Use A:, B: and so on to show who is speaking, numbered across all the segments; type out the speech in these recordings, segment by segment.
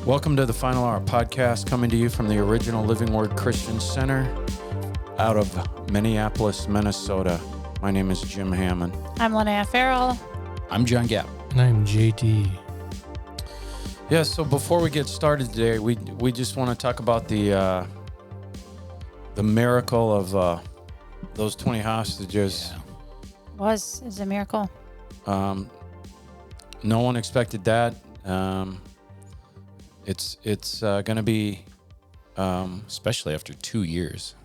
A: Welcome to the Final Hour podcast, coming to you from the original Living Word Christian Center out of Minneapolis, Minnesota. My name is Jim Hammond.
B: I'm Linnea Farrell.
C: I'm John Gapp.
D: And I'm JD.
A: Yeah, so before we get started today, we just want to talk about the miracle of those 20 hostages.
B: Yeah. Is a miracle.
A: No one expected that. It's going to be...
C: especially after 2 years.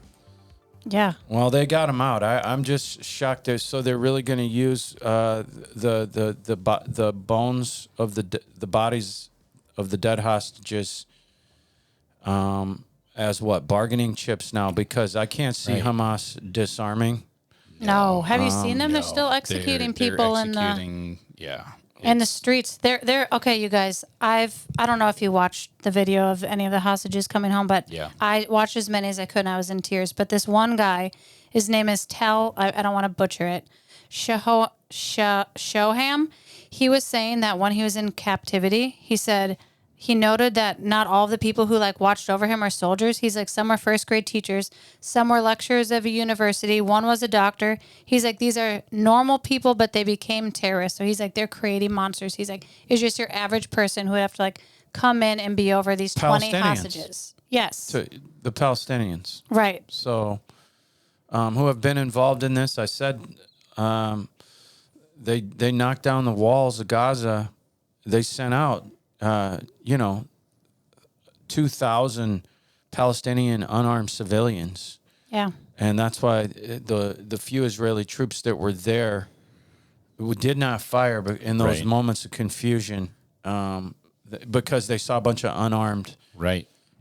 B: Yeah.
A: Well, they got them out. I'm just shocked. So they're really going to use the bones of the bodies of the dead hostages as what, bargaining chips now, because I can't see Hamas disarming.
B: No. Have you seen them? They're still executing people in the streets. They're okay, you guys. I don't know if you watched the video of any of the hostages coming home, but I watched as many as I could and I was in tears. But this one guy, his name is I don't want to butcher it, Shoham. He was saying that when he was in captivity, he said he noted that not all of the people who watched over him are soldiers. He's like, some were first grade teachers, some were lecturers of a university, one was a doctor. He's like, these are normal people, but they became terrorists. So he's like, they're creating monsters. He's like, it's just your average person who would have to come in and be over these 20 hostages. Yes.
A: To the Palestinians.
B: Right.
A: So who have been involved in this. I said they knocked down the walls of Gaza. They sent out 2,000 Palestinian unarmed civilians.
B: Yeah.
A: And that's why the few Israeli troops that were there did not fire in those moments of confusion because they saw a bunch of unarmed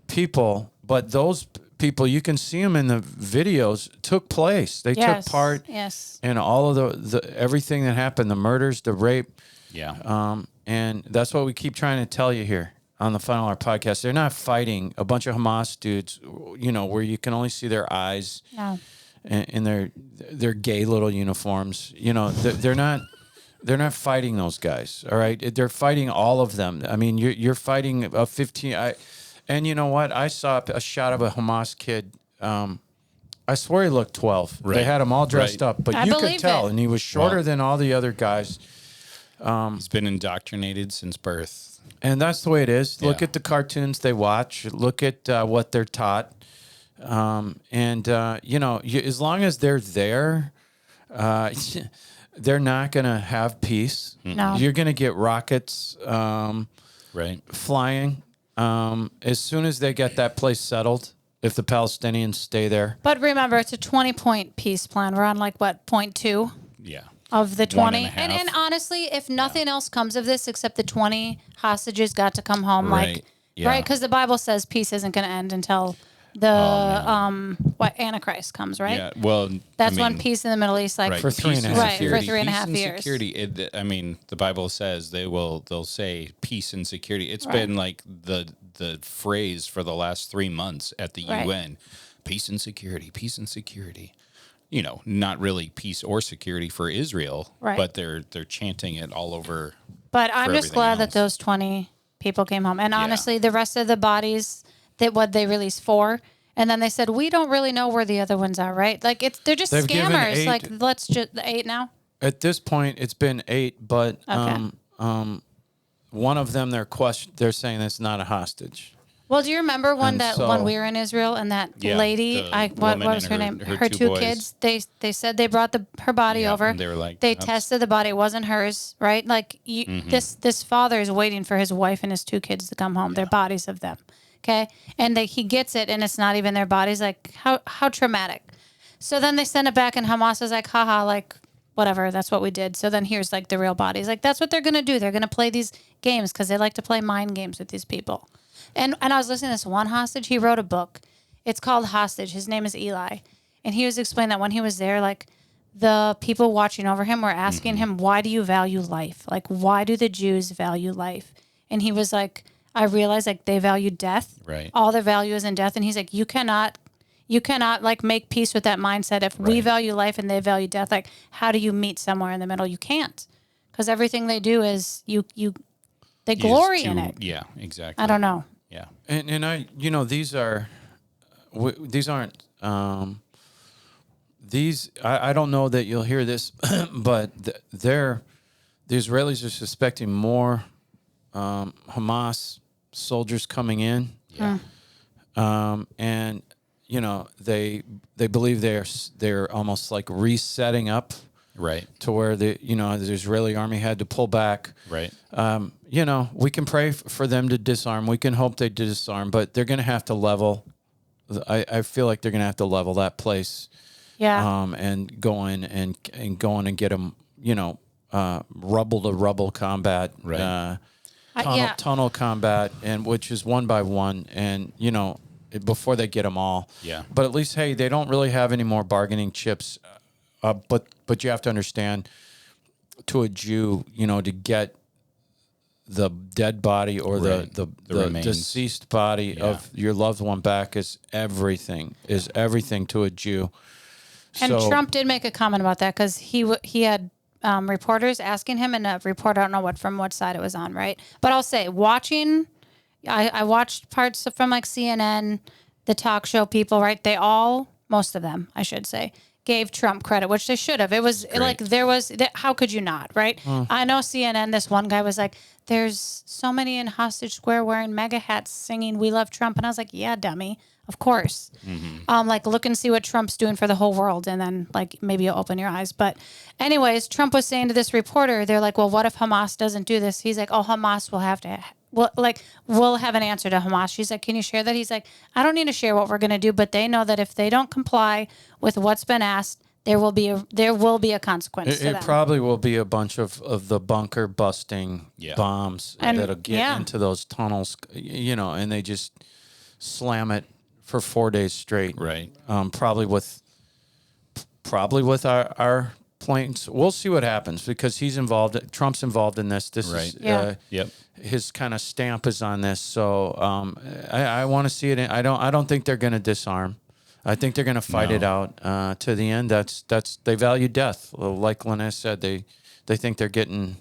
A: people. But those people, you can see them in the videos, took place. They took part in all of the everything that happened, the murders, the rape.
C: Yeah.
A: And that's what we keep trying to tell you here on the Final Hour podcast. They're not fighting a bunch of Hamas dudes, where you can only see their eyes in their gay little uniforms. They're not fighting those guys. All right, they're fighting all of them. I mean, you're fighting a 15. And you know what? I saw a shot of a Hamas kid. I swear he looked 12.
C: Right.
A: They had him all dressed up, but you could tell, and he was shorter than all the other guys.
C: He's been indoctrinated since birth.
A: And that's the way it is. Yeah. Look at the cartoons they watch. Look at what they're taught. As long as they're there, they're not going to have peace.
B: No.
A: You're going to get rockets flying. As soon as they get that place settled, if the Palestinians stay there.
B: But remember, it's a 20-point peace plan. We're on point 2.
C: Yeah.
B: Of the 20. And honestly, if nothing else comes of this except the 20 hostages got to come home, right? Because the Bible says peace isn't going to end until the Antichrist comes, right?
C: Yeah. Well,
B: that's when peace in the Middle East,
A: for
B: 3.5 years.
C: Security. The Bible says they'll say peace and security. It's been the phrase for the last 3 months at the UN. Peace and security. Peace and security. Not really peace or security for Israel, but they're chanting it all over.
B: But I'm just glad that those 20 people came home. And honestly, the rest of the bodies, what they released 4, and then they said, we don't really know where the other ones are, right? They're just
A: They've
B: scammers. Let's just 8 now.
A: At this point, it's been 8, but one of them they're saying it's not a hostage.
B: Well, do you remember when we were in Israel and that lady, what was her name? Her 2 kids. They said they brought her body over.
C: And they were like,
B: they tested the body; it wasn't hers, right? This father is waiting for his wife and his 2 kids to come home. They're bodies of them, okay? And he gets it, and it's not even their bodies. How traumatic. So then they send it back, and Hamas is like, haha, whatever. That's what we did. So then here's the real bodies. That's what they're gonna do. They're gonna play these games because they like to play mind games with these people. And I was listening to this one hostage. He wrote a book. It's called Hostage. His name is Eli. And he was explaining that when he was there, the people watching over him were asking him, why do you value life? Why do the Jews value life? And he was like, I realized they value death.
C: Right.
B: All their value is in death. And he's like, you cannot make peace with that mindset. If we value life and they value death, how do you meet somewhere in the middle? You can't. Because everything they do is they glory in it.
C: Yeah, exactly.
B: I don't know.
C: Yeah.
A: And I, these aren't, I don't know that you'll hear this, but the Israelis are suspecting more Hamas soldiers coming in.
C: Yeah.
A: And they believe they're almost like resetting up,
C: Right.
A: to where the Israeli army had to pull back.
C: Right.
A: We can pray for them to disarm. We can hope they disarm, but they're going to have to level. I feel like they're going to have to level that place.
B: Yeah.
A: And go in and get them. Rubble to rubble combat.
C: Right.
A: Tunnel combat, and which is one by one, and before they get them all.
C: Yeah.
A: But at least, hey, they don't really have any more bargaining chips. But you have to understand, to a Jew, to get the dead body or the deceased body of your loved one back is everything to a Jew.
B: And Trump did make a comment about that, because he had reporters asking him, and a reporter, I don't know from what side it was on, right? But I'll say, I watched parts from like CNN, the talk show people, right? Most of them, I should say, gave Trump credit, which they should have. It was like how could you not, right? I know CNN, this one guy was like, there's so many in Hostage Square wearing mega hats singing "We Love Trump." And I was like, yeah, dummy. Of course. Like, look and see what Trump's doing for the whole world, and then like maybe you'll open your eyes. But anyways, Trump was saying to this reporter, they're like, well, what if Hamas doesn't do this? He's like, oh, Hamas will have to, we'll have an answer to Hamas. She's like, can you share that? He's like, I don't need to share what we're going to do, but they know that if they don't comply with what's been asked, there will be a consequence to them.
A: It probably will be a bunch of the bunker busting bombs that'll get into those tunnels, and they just slam it for 4 days straight.
C: Right.
A: Probably with our planes. We'll see what happens, because he's involved. Trump's involved in this. This is his kind of stamp is on this. So I want to see it. I don't think they're going to disarm. I think they're going to fight it out to the end. They value death. Like Lynette said, they think they're getting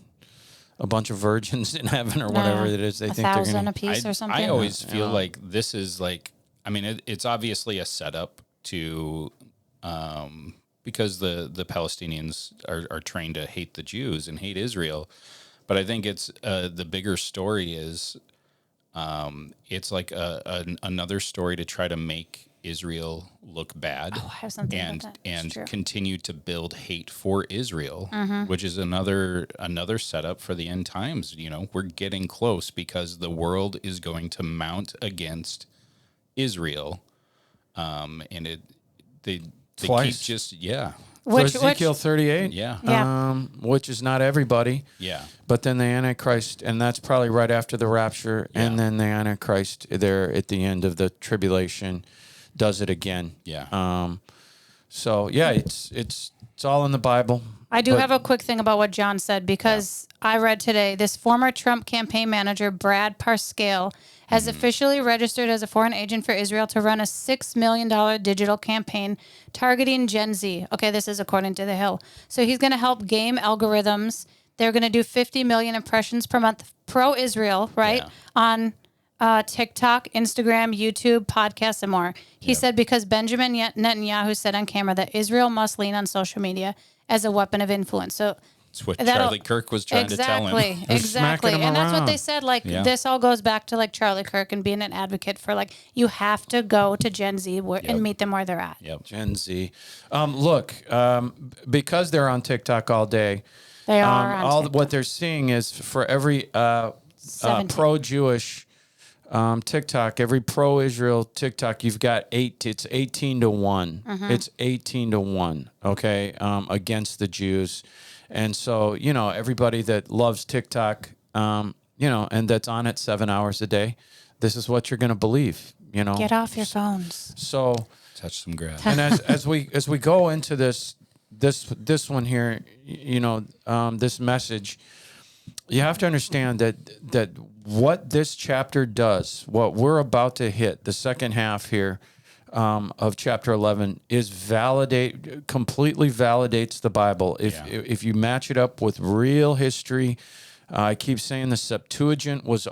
A: a bunch of virgins in heaven or whatever it is. They think they're going
B: to apiece or something.
C: I always feel like this is like, I mean, it's obviously a setup to, because the Palestinians are trained to hate the Jews and hate Israel. But I think it's the bigger story is it's like another story to try to make Israel look bad,
B: I have something about that.
C: and continue to build hate for Israel, which is another setup for the end times. We're getting close, because the world is going to mount against Israel, and they keep just
A: Ezekiel 38, which is not everybody, but then the Antichrist, and that's probably right after the rapture, and then the Antichrist there at the end of the tribulation does it again. It's all in the Bible.
B: I do have a quick thing about what John said, because I read today this former Trump campaign manager, Brad Parscale, has officially registered as a foreign agent for Israel to run a $6 million digital campaign targeting Gen Z. Okay, this is according to The Hill. So he's going to help game algorithms. They're going to do 50 million impressions per month pro-Israel, right, on TikTok, Instagram, YouTube, podcasts, and more. He said because Benjamin Netanyahu said on camera that Israel must lean on social media as a weapon of influence. So
C: that's what Charlie Kirk was trying to tell him.
B: Exactly. And that's what they said. Like, this all goes back to like Charlie Kirk and being an advocate for like, you have to go to Gen Z and meet them where they're at.
A: Gen Z. Because they're on TikTok all day,
B: they are on
A: TikTok. What they're seeing is for every pro-Jewish TikTok, every pro-Israel TikTok, you've got it's 18 to 1. It's 18 to 1, okay, against the Jews. And so, everybody that loves TikTok, and that's on it 7 hours a day, this is what you're going to believe,
B: Get off your phones.
A: So
C: touch some grass.
A: And as we go into this one here, this message, you have to understand that what this chapter does, what we're about to hit, the second half here of chapter 11, is completely validates the Bible. If you match it up with real history, I keep saying the Septuagint was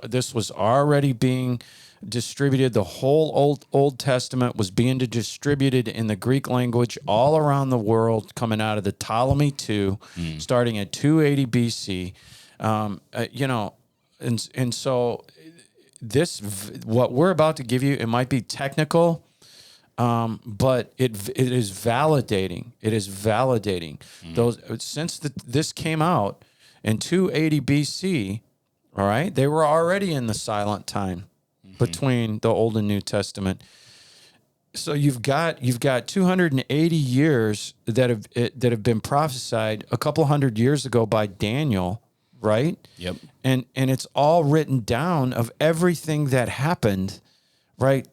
A: already being distributed. The whole Old Testament was being distributed in the Greek language all around the world, coming out of the Ptolemy II, starting at 280 BC. And so what we're about to give you, it might be technical, but it is validating. It is validating those since this came out in 280 BC. All right, they were already in the silent time between the Old and New Testament. So you've got 280 years that have been prophesied a couple hundred years ago by Daniel, right?
C: Yep.
A: And it's all written down of everything that happened, right?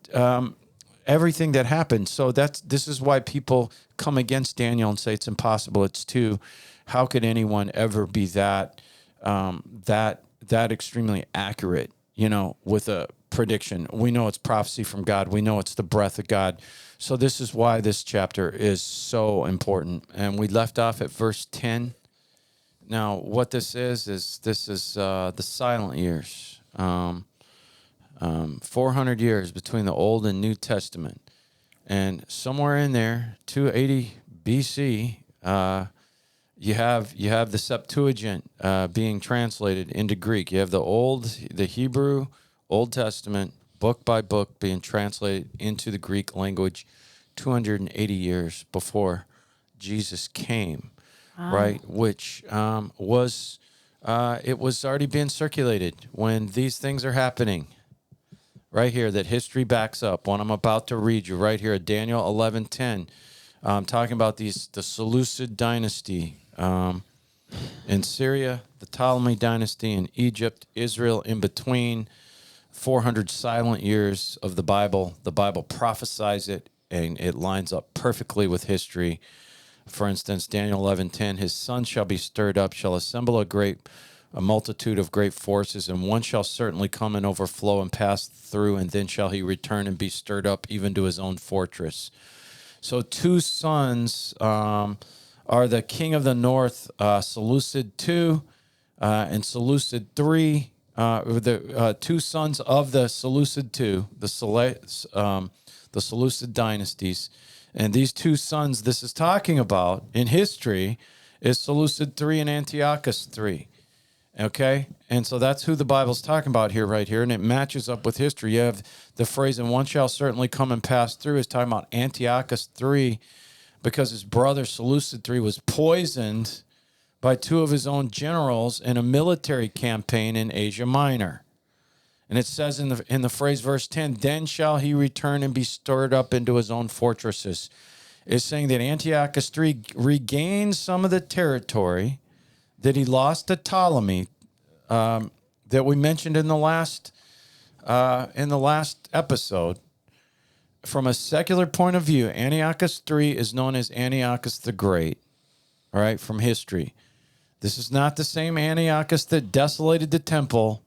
A: Everything that happened. So this is why people come against Daniel and say it's impossible. It's too. How could anyone ever be that extremely accurate? With a prediction. We know it's prophecy from God. We know it's the breath of God. So this is why this chapter is so important. And we left off at verse 10. Now, what this is the silent years. 400 years between the Old and New Testament. And somewhere in there, 280 BC, you have the Septuagint being translated into Greek. You have the Hebrew Old Testament, book by book, being translated into the Greek language 280 years before Jesus came, right? Which was already being circulated when these things are happening. Right here, that history backs up. What I'm about to read you right here, Daniel 11:10, talking about the Seleucid dynasty in Syria, the Ptolemy dynasty in Egypt, Israel in between. 400 silent years of the Bible. The Bible prophesies it, and it lines up perfectly with history. For instance, Daniel 11:10, his son shall be stirred up, shall assemble a multitude of great forces, and one shall certainly come and overflow and pass through, and then shall he return and be stirred up even to his own fortress. So two sons are the king of the north, Seleucid II and Seleucid III. The two sons of the Seleucid II, the Seleucid dynasties. And these two sons this is talking about in history is Seleucid III and Antiochus III. Okay? And so that's who the Bible's talking about here, right here. And it matches up with history. You have the phrase, and one shall certainly come and pass through, is talking about Antiochus III, because his brother Seleucid III was poisoned by two of his own generals in a military campaign in Asia Minor. And it says in the phrase, verse 10, then shall he return and be stirred up into his own fortresses. It's saying that Antiochus III regained some of the territory that he lost to Ptolemy, that we mentioned in the last episode. From a secular point of view, Antiochus III is known as Antiochus the Great, all right, from history. This is not the same Antiochus that desolated the temple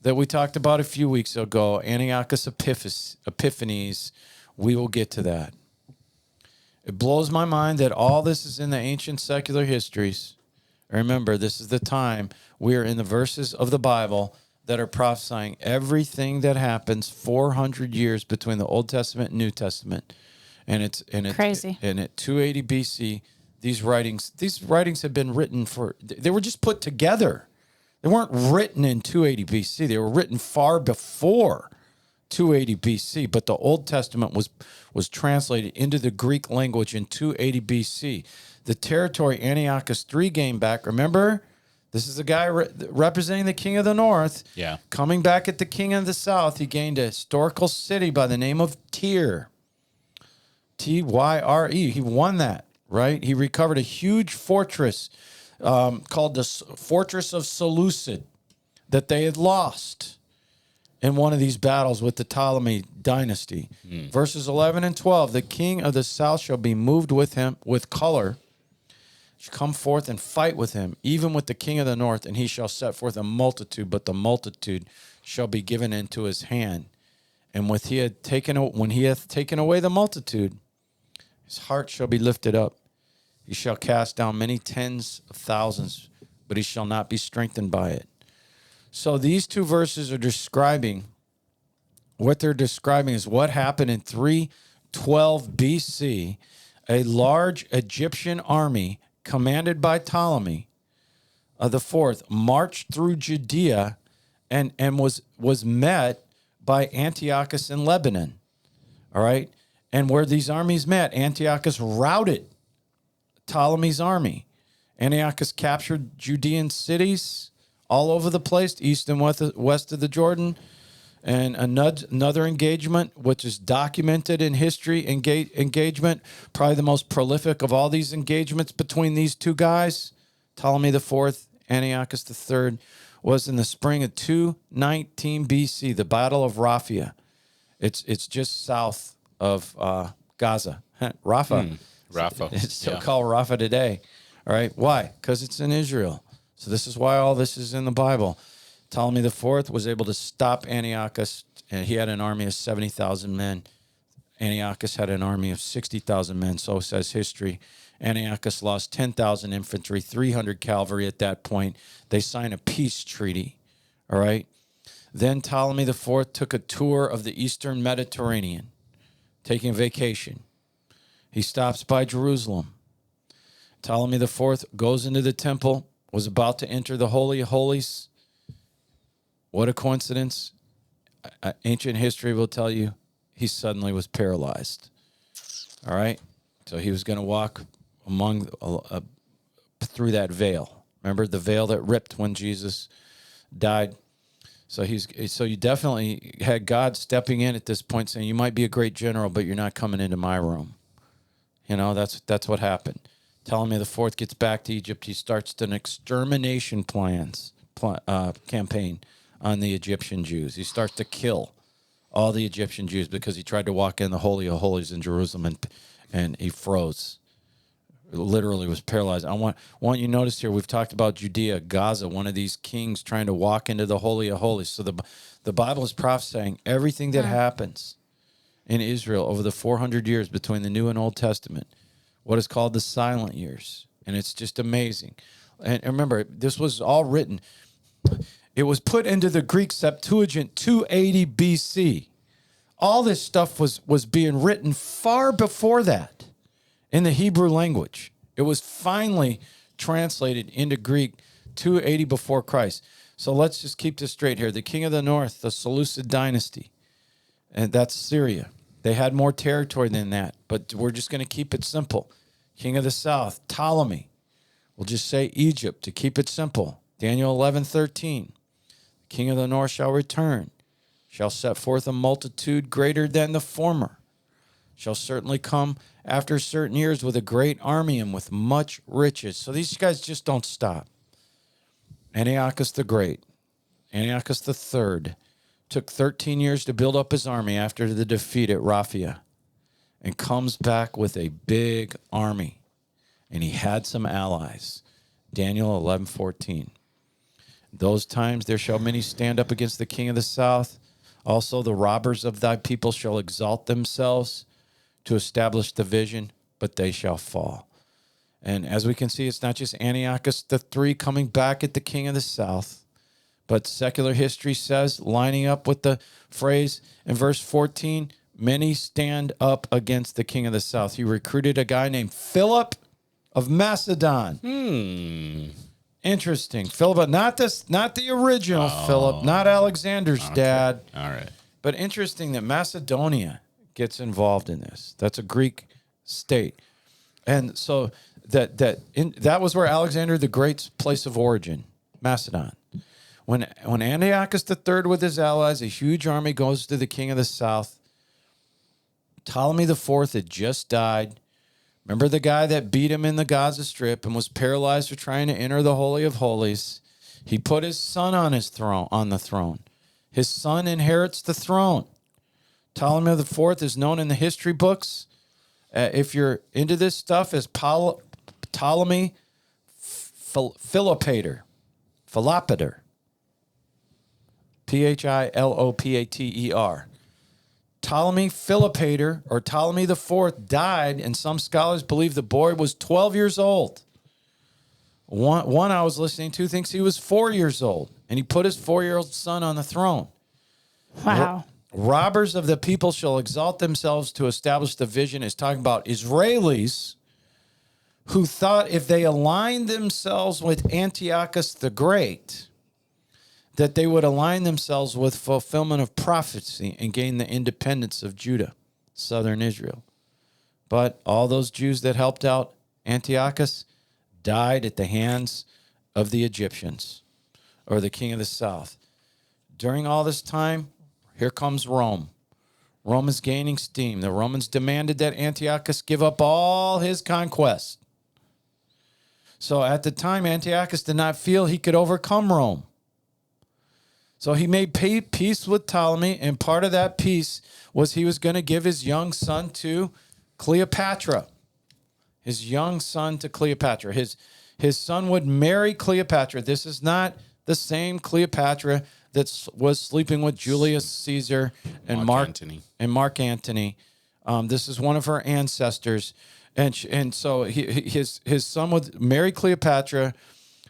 A: that we talked about a few weeks ago, Antiochus Epiphanes. We will get to that. It blows my mind that all this is in the ancient secular histories. Remember, this is the time we are in the verses of the Bible that are prophesying everything that happens 400 years between the Old Testament and New Testament. And it's crazy. And at 280 BC, these writings have been written they were just put together. They weren't written in 280 BC. They were written far before 280 BC, but the Old Testament was translated into the Greek language in 280 BC. The territory Antiochus III gained back, remember, this is a guy representing the king of the north.
C: Yeah.
A: Coming back at the king of the south, he gained a historical city by the name of Tyre. Tyre. He won that, right? He recovered a huge fortress called the Fortress of Seleucid that they had lost in one of these battles with the Ptolemy dynasty. Verses 11 and 12, the king of the south shall be moved with him with color, shall come forth and fight with him, even with the king of the north, and he shall set forth a multitude, but the multitude shall be given into his hand. And when he hath taken away the multitude, his heart shall be lifted up. He shall cast down many tens of thousands, but he shall not be strengthened by it. So these two verses are describing what they're describing is what happened in 312 BC. A large Egyptian army commanded by Ptolemy the fourth marched through Judea and was met by Antiochus in Lebanon. All right. And where these armies met, Antiochus routed Ptolemy's army. Antiochus captured Judean cities all over the place, east and west of the Jordan. And another engagement, which is documented in history, engagement, probably the most prolific of all these engagements between these two guys, Ptolemy IV, Antiochus III, was in the spring of 219 BC, the Battle of Raphia. It's just south of Gaza. Rafah.
C: Rafah.
A: It's still called Rafah today. All right. Why? Because it's in Israel. So this is why all this is in the Bible. Ptolemy IV was able to stop Antiochus, and he had an army of 70,000 men. Antiochus had an army of 60,000 men, so says history. Antiochus lost 10,000 infantry, 300 cavalry at that point. They signed a peace treaty, all right? Then Ptolemy IV took a tour of the eastern Mediterranean, taking a vacation. He stops by Jerusalem. Ptolemy IV goes into the temple, was about to enter the Holy of Holies. What a coincidence. Ancient history will tell you he suddenly was paralyzed. All right? So he was going to walk through that veil. Remember the veil that ripped when Jesus died? So you definitely had God stepping in at this point saying, you might be a great general, but you're not coming into my room. You know, that's what happened. Ptolemy IV gets back to Egypt. He starts an extermination campaign on the Egyptian Jews. He starts to kill all the Egyptian Jews because he tried to walk in the Holy of Holies in Jerusalem and he froze. Literally was paralyzed. I want you to notice here, we've talked about Judea, Gaza, one of these kings trying to walk into the Holy of Holies. So the Bible is prophesying everything that happens in Israel over the 400 years between the New and Old Testament, what is called the silent years. And it's just amazing. And remember, this was all written. It was put into the Greek Septuagint 280 BC. All this stuff was being written far before that in the Hebrew language. It was finally translated into Greek 280 before Christ. So let's just keep this straight here. The king of the north, the Seleucid dynasty, and that's Syria. They had more territory than that, but we're just going to keep it simple. King of the south, Ptolemy. We'll just say Egypt to keep it simple. Daniel 11:13. The king of the north shall return, shall set forth a multitude greater than the former, shall certainly come after certain years with a great army and with much riches. So these guys just don't stop. Antiochus the Great, Antiochus the Third, took 13 years to build up his army after the defeat at Raphia and comes back with a big army. And he had some allies. Daniel 11:14. Those times there shall many stand up against the king of the south. Also the robbers of thy people shall exalt themselves to establish the vision, but they shall fall. And as we can see, it's not just Antiochus the III coming back at the king of the south, but secular history says, lining up with the phrase in verse 14, many stand up against the king of the south. He recruited a guy named Philip of Macedon. Interesting. Philip, not the original Philip, not Alexander's dad.
C: All right.
A: But interesting that Macedonia gets involved in this. That's a Greek state. And so that was where Alexander the Great's place of origin, Macedon. When Antiochus III with his allies, a huge army goes to the king of the south. Ptolemy IV had just died. Remember the guy that beat him in the Gaza Strip and was paralyzed for trying to enter the Holy of Holies? He put his son on the throne. His son inherits the throne. Ptolemy IV is known in the history books, if you're into this stuff, as Ptolemy Philopater. Philopater. Philopater. Ptolemy Philopater, or Ptolemy IV, died, and some scholars believe the boy was 12 years old. One I was listening to thinks he was 4 years old, and he put his 4-year-old son on the throne.
B: Wow.
A: robbers of the people shall exalt themselves to establish the vision is talking about Israelis who thought if they aligned themselves with Antiochus the Great, that they would align themselves with fulfillment of prophecy and gain the independence of Judah, southern Israel. But all those Jews that helped out Antiochus died at the hands of the Egyptians or the king of the south. During all this time, here comes Rome. Rome is gaining steam. The Romans demanded that Antiochus give up all his conquests. So at the time, Antiochus did not feel he could overcome Rome. So he made peace with Ptolemy, and part of that peace was he was going to give his young son to Cleopatra. His young son to Cleopatra. His son would marry Cleopatra. This is not the same Cleopatra that was sleeping with Julius Caesar and Mark Antony. This is one of her ancestors. And so his son would marry Cleopatra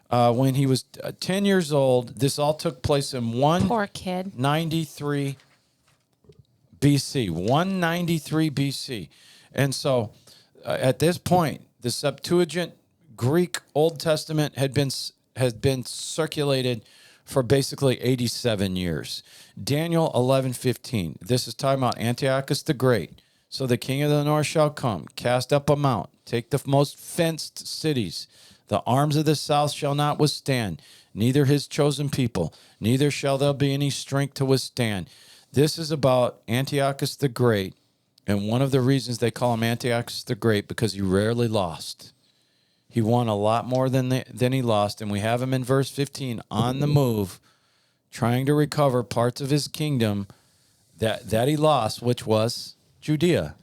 A: when he was 10 years old. This all took place in
B: Poor kid.
A: 193 BC. 193 BC. And so at this point, the Septuagint Greek Old Testament has been circulated for basically 87 years. Daniel 11:15. This is talking about Antiochus the Great. So the king of the north shall come, cast up a mount, take the most fenced cities. The arms of the south shall not withstand, neither his chosen people, neither shall there be any strength to withstand. This is about Antiochus the Great, and one of the reasons they call him Antiochus the Great, because he rarely lost. He won a lot more than he lost, and we have him in verse 15 on the move, trying to recover parts of his kingdom that he lost, which was Judea.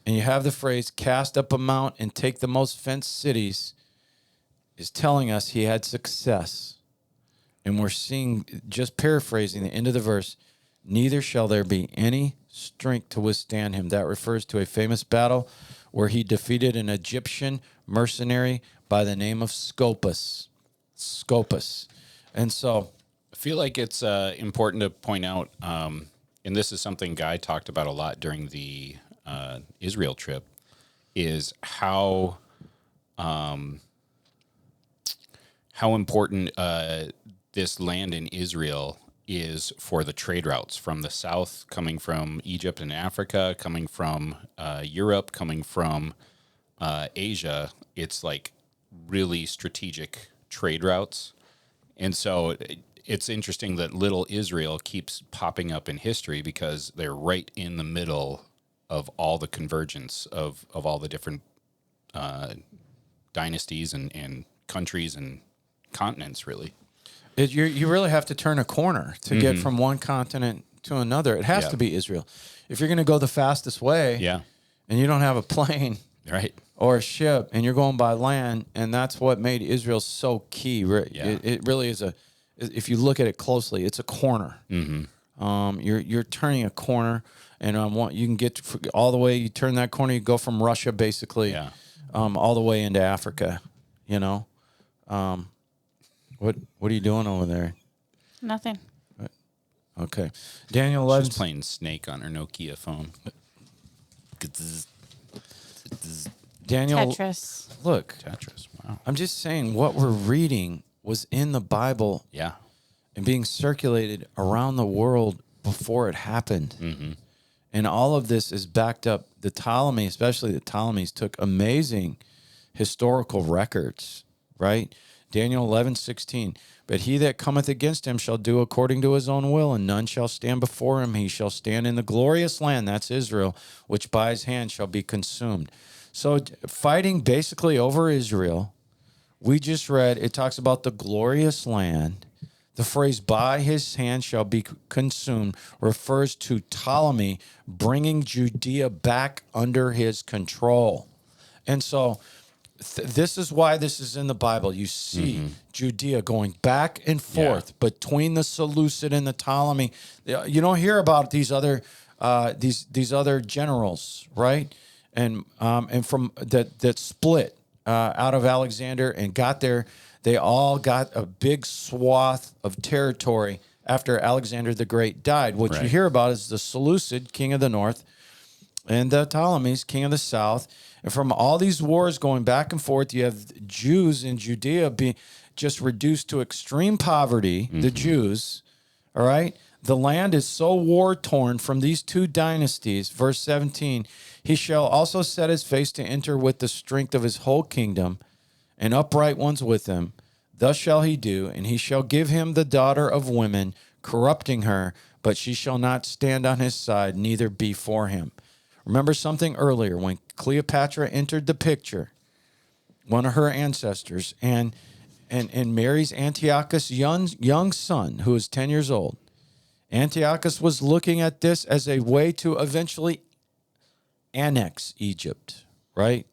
A: And you have the phrase, cast up a mount and take the most fenced cities, is telling us he had success. And we're seeing, just paraphrasing the end of the verse, neither shall there be any strength to withstand him. That refers to a famous battle where he defeated an Egyptian mercenary by the name of Scopas. And so
C: I feel like it's important to point out, and this is something Guy talked about a lot during the Israel trip, is how important this land in Israel is for the trade routes from the south, coming from Egypt and Africa, coming from Europe, coming from Asia. It's like really strategic trade routes. And so it's interesting that little Israel keeps popping up in history because they're right in the middle of all the convergence of all the different dynasties and countries and continents, really.
A: You really have to turn a corner to get from one continent to another. It has to be Israel. If you're going to go the fastest way, and you don't have a plane,
C: right,
A: or a ship, and you're going by land, and that's what made Israel so key. It really is if you look at it closely, it's a corner. You're turning a corner, and you can get all the way. You turn that corner, you go from Russia basically, all the way into Africa. You know. What are you doing over there?
B: Nothing.
A: Okay. Daniel 11.
C: She's playing Snake on her Nokia phone.
A: Daniel.
B: Tetris.
A: Look.
C: Tetris. Wow.
A: I'm just saying what we're reading was in the Bible.
C: Yeah.
A: And being circulated around the world before it happened. And all of this is backed up. The Ptolemies took amazing historical records, right? Daniel 11:16. But he that cometh against him shall do according to his own will, and none shall stand before him. He shall stand in the glorious land, that's Israel, which by his hand shall be consumed. So fighting basically over Israel, we just read, it talks about the glorious land. The phrase by his hand shall be consumed refers to Ptolemy bringing Judea back under his control. And so this is why this is in the Bible. You see Judea going back and forth between the Seleucid and the Ptolemy. You don't hear about these other these other generals, right? And from that split out of Alexander and got there. They all got a big swath of territory after Alexander the Great died. What you hear about is the Seleucid, king of the north, and the Ptolemies, king of the south. And from all these wars going back and forth, you have Jews in Judea being just reduced to extreme poverty, the Jews, all right? The land is so war-torn from these two dynasties. Verse 17, he shall also set his face to enter with the strength of his whole kingdom, and upright ones with him. Thus shall he do, and he shall give him the daughter of women, corrupting her, but she shall not stand on his side, neither be for him. Remember something earlier, when Cleopatra entered the picture, one of her ancestors, and marries Antiochus' young son, who is 10 years old. Antiochus was looking at this as a way to eventually annex Egypt, right?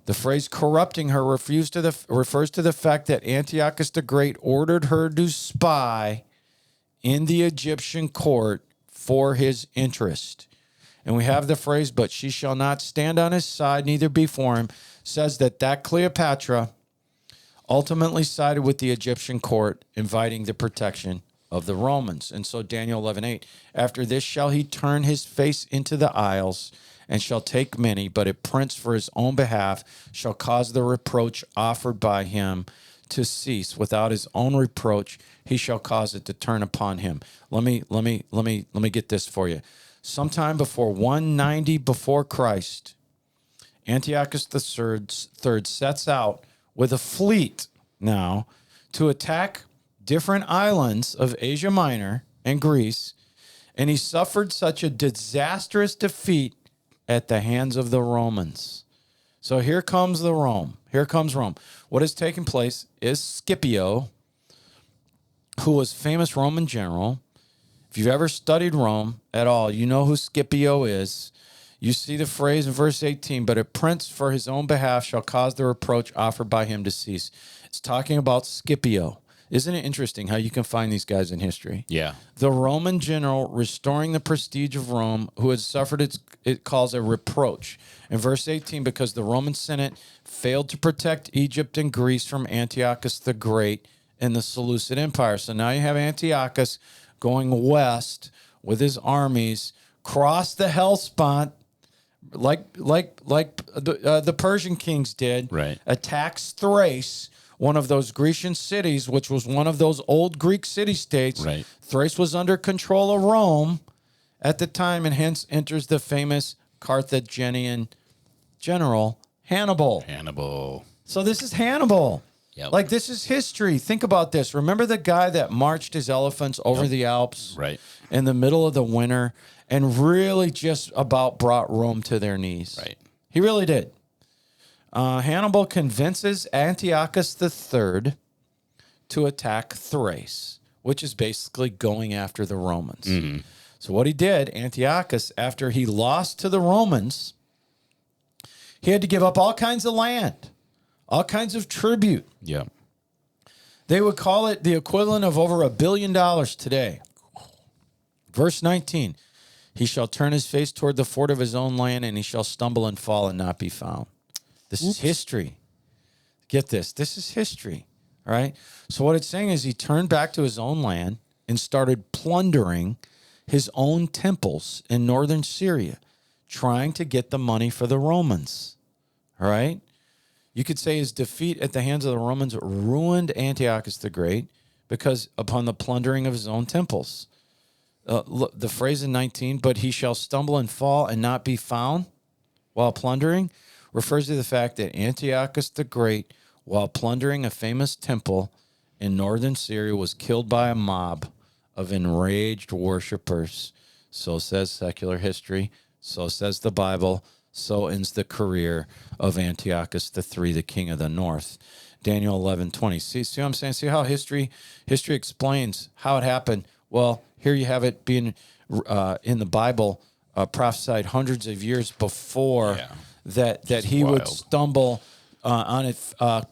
A: The phrase corrupting her refers to the fact that Antiochus the Great ordered her to spy in the Egyptian court for his interest. And we have the phrase, but she shall not stand on his side, neither before him, says that Cleopatra ultimately sided with the Egyptian court, inviting the protection of the Romans. And so Daniel 11:8, after this shall he turn his face into the isles, and shall take many, but a prince for his own behalf shall cause the reproach offered by him to cease. Without his own reproach, he shall cause it to turn upon him. Let me get this for you. Sometime before 190 before Christ, Antiochus III sets out with a fleet now to attack different islands of Asia Minor and Greece, and he suffered such a disastrous defeat at the hands of the Romans. So here comes Rome. What has taken place is Scipio, who was a famous Roman general. If you've ever studied Rome at all, you know who Scipio is. You see the phrase in verse 18, but a prince for his own behalf shall cause the reproach offered by him to cease. It's talking about Scipio. Isn't it interesting how you can find these guys in history?
C: Yeah.
A: The Roman general restoring the prestige of Rome, who had suffered it calls a reproach. In verse 18, because the Roman Senate failed to protect Egypt and Greece from Antiochus the Great and the Seleucid Empire. So now you have Antiochus going west with his armies, cross the Hellespont, like the Persian kings did,
C: right.
A: Attacks Thrace, one of those Grecian cities, which was one of those old Greek city-states.
C: Right. Thrace
A: was under control of Rome at the time, and hence enters the famous Carthaginian general, Hannibal. So this is Hannibal.
C: Yep.
A: Like, this is history. Think about this. Remember the guy that marched his elephants over the Alps in the middle of the winter and really just about brought Rome to their knees?
C: Right.
A: He really did. Hannibal convinces Antiochus III to attack Thrace, which is basically going after the Romans. Mm-hmm. So what he did, Antiochus, after he lost to the Romans, he had to give up all kinds of land, all kinds of tribute.
C: Yeah.
A: They would call it the equivalent of over $1 billion today. Verse 19, he shall turn his face toward the fort of his own land, and he shall stumble and fall and not be found. This is history. Get this. This is history. All right. So what it's saying is he turned back to his own land and started plundering his own temples in northern Syria, trying to get the money for the Romans. All right. You could say his defeat at the hands of the Romans ruined Antiochus the Great because upon the plundering of his own temples. Look, the phrase in 19, but he shall stumble and fall and not be found while plundering, refers to the fact that Antiochus the Great, while plundering a famous temple in northern Syria, was killed by a mob of enraged worshipers. So says secular history. So says the Bible. So ends the career of Antiochus III, the king of the north. Daniel 11:20. See what I'm saying? See how history explains how it happened. Well, here you have it being in the Bible, prophesied hundreds of years before that he would stumble on it,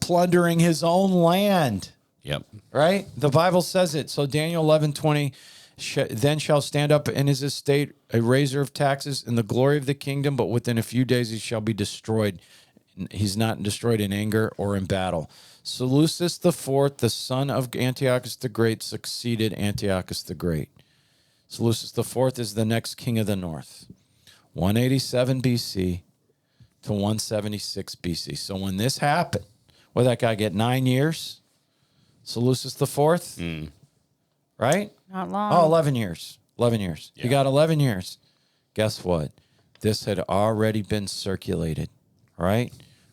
A: plundering his own land.
C: Yep.
A: Right? The Bible says it. So Daniel 11:20, then shall stand up in his estate a raiser of taxes in the glory of the kingdom, but within a few days he shall be destroyed. He's not destroyed in anger or in battle. Seleucus IV, the son of Antiochus the Great, succeeded Antiochus the Great. Seleucus IV is the next king of the north. 187 BC to 176 BC. So when this happened, what did that guy get? 9 years? Seleucus IV? Right?
B: Not long.
A: Oh, 11 years. 11 years.
C: Yeah.
A: He got 11 years. Guess what? This had already been circulated, right?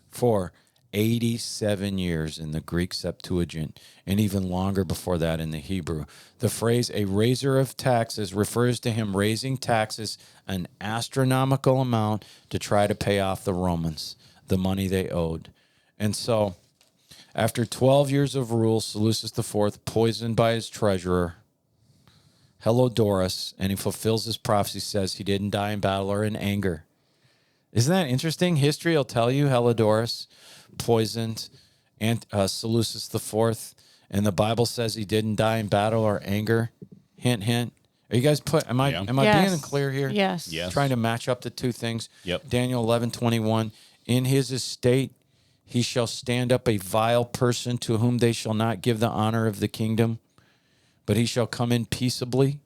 A: For 87 years in the Greek Septuagint, and even longer before that in the Hebrew. The phrase "a raiser of taxes" refers to him raising taxes an astronomical amount to try to pay off the Romans, the money they owed. And so, after 12 years of rule, Seleucus IV, poisoned by his treasurer, Helodorus, and he fulfills his prophecy, says he didn't die in battle or in anger. Isn't that interesting? History will tell you Helodorus poisoned Seleucus IV, and the Bible says he didn't die in battle or anger. Hint, hint. Are you guys am I
B: Yes.
A: being clear here?
B: Yes.
C: Yes.
A: Trying to match up the two things.
C: Yep.
A: Daniel 11:21. In his estate he shall stand up a vile person to whom they shall not give the honor of the kingdom, but he shall come in peaceably